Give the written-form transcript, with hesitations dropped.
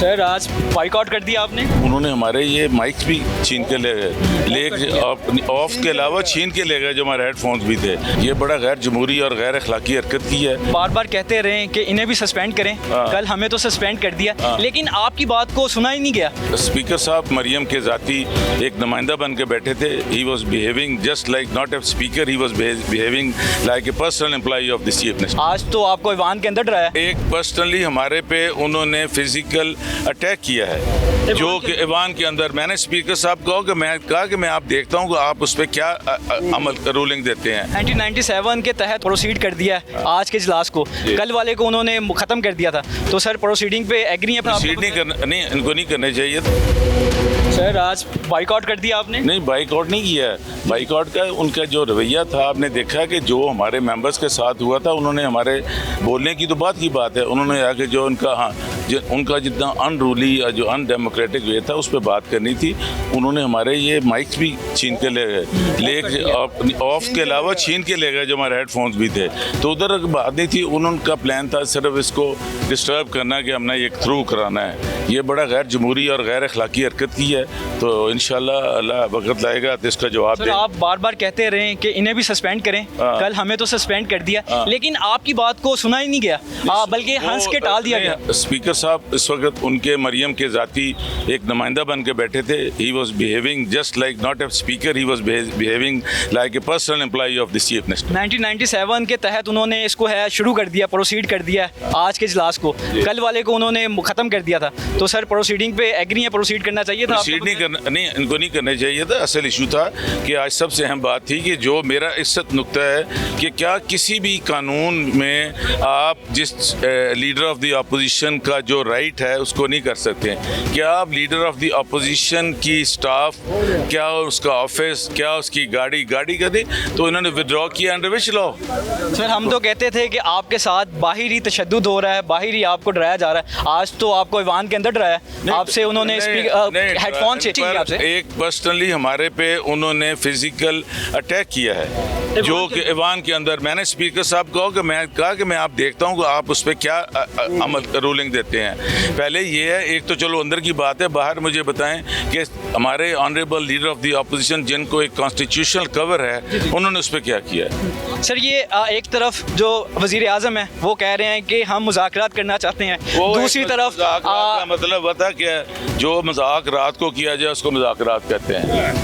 Sir आज boycott कर दिया आपने। उन्होंने हमारे ये माइक्स भी छीन के ले गए, ऑफ के अलावा छीन के ले गए जो हमारे हेडफोन्स भी थे। ये बड़ा गैर जमहूरी और गैर अखलाकी हरकत की है। बार बार कहते रहे कि इन्हें भी सस्पेंड करें, कल हमें तो सस्पेंड कर दिया, लेकिन आपकी बात को सुना ही नहीं गया। स्पीकर साहब मरियम के जाती एक नुमाइंदा बन के बैठे थे। He was behaving just like not a speaker, he was behaving like a personal employee of the chief minister. आज तो आपको ईवान के अंदर डराया। एक पर्सनली हमारे पे उन्होंने फिजिकल अटैक किया है जो कि ईवान के अंदर। मैंने स्पीकर साहब को कहा कि मैं आप देखता हूँ कि आप उस पर क्या अमल रूलिंग देते हैं। 1997 के तहत प्रोसीड कर दिया है आज के इजलास को, कल वाले को उन्होंने खत्म कर दिया था। तो सर प्रोसीडिंग पे एग्री है? प्रोसीड नहीं करना, नहीं इनको नहीं करने चाहिए। सर आज बाइकआउट कर दिया आपने। नहीं बाइकआउट नहीं किया है। बाइकआउट का उनका जो रवैया था, आपने देखा कि जो हमारे मेंबर्स के साथ हुआ था, उन्होंने हमारे बोलने की तो बात की बात है, उन्होंने आके जो उनका जितना अनरूली या जो अनडेमोक्रेटिक वे था उस पर बात करनी थी। उन्होंने हमारे ये माइक्स भी छीन के ले गए, ऑफ के अलावा छीन के ले गए जो हमारे हेडफोन्स भी थे। तो उधर बात नहीं थी, उनका प्लान था सिर्फ इसको डिस्टर्ब करना कि हमने ये थ्रू कराना है। ये बड़ा गैर जमहूरी और गैर अखलाकी हरकत की है। तो इंशाल्लाह अल्लाह वक्त लाएगा तो इसका जवाब दें। आप बार बार कहते रहे कि इन्हें भी सस्पेंड करें, कल हमें तो सस्पेंड कर दिया, लेकिन आपकी बात को सुना ही नहीं गया, बल्कि हंस के टाल दिया गया। स्पीकर साहब इस वक्त उनके मरियम के जाती एक नुमाइंदा बन के बैठे थे। He was behaving just like not a speaker, he was behaving like a personal employee of the chief minister. 1997 के तहत उन्होंने इसको है शुरू कर दिया, प्रोसीड कर दिया आज के इजलास को, कल वाले को उन्होंने खत्म कर दिया था। तो सर प्रोसीडिंग पे एग्री है, प्रोसीड करना चाहिए था? प्रोसीड नहीं करना, नहीं इनको नहीं करना चाहिए था। असल इशू था कि आज सबसे अहम बात थी कि जो मेरा इज्जत नुक्ता है कि क्या किसी भी कानून में आप जिस लीडर ऑफ द अपोजिशन का जो राइट है उसको नहीं कर सकते। क्या आप लीडर ऑफ द अपोजिशन की स्टाफ, क्या उसका ऑफिस, क्या उसकी गाड़ी कर दी? तो इन्होंने विड्रॉ किया अंडर विच लॉ? सर हम तो कहते थे कि आपके साथ बाहरी तशद्दुद हो रहा है, बाहरी आपको डराया जा रहा है। आज तो आपको ईवान के अंदर डराया, आपसे उन्होंने हेडफोन से आपसे एक पर्सनली हमारे पे उन्होंने फिजिकल अटैक किया है जो कि ईवान के अंदर। मैंने स्पीकर साहब को कहा कि मैं आप देखता हूँ कि आप उस पर क्या अमल रूलिंग देते हैं। पहले ये है, एक तो चलो अंदर की बात है, बाहर मुझे बताएं कि हमारे honourable leader of the opposition जिनको एक कॉन्स्टिट्यूशनल कवर है, उन्होंने उस पर क्या किया है? सर ये एक तरफ जो वजीर आजम है वो कह रहे हैं कि हम मुज़ाकरात करना चाहते हैं, दूसरी तरफ मतलब बता क्या, जो मजाक रात को किया जाए उसको मुज़ाकरात कहते हैं।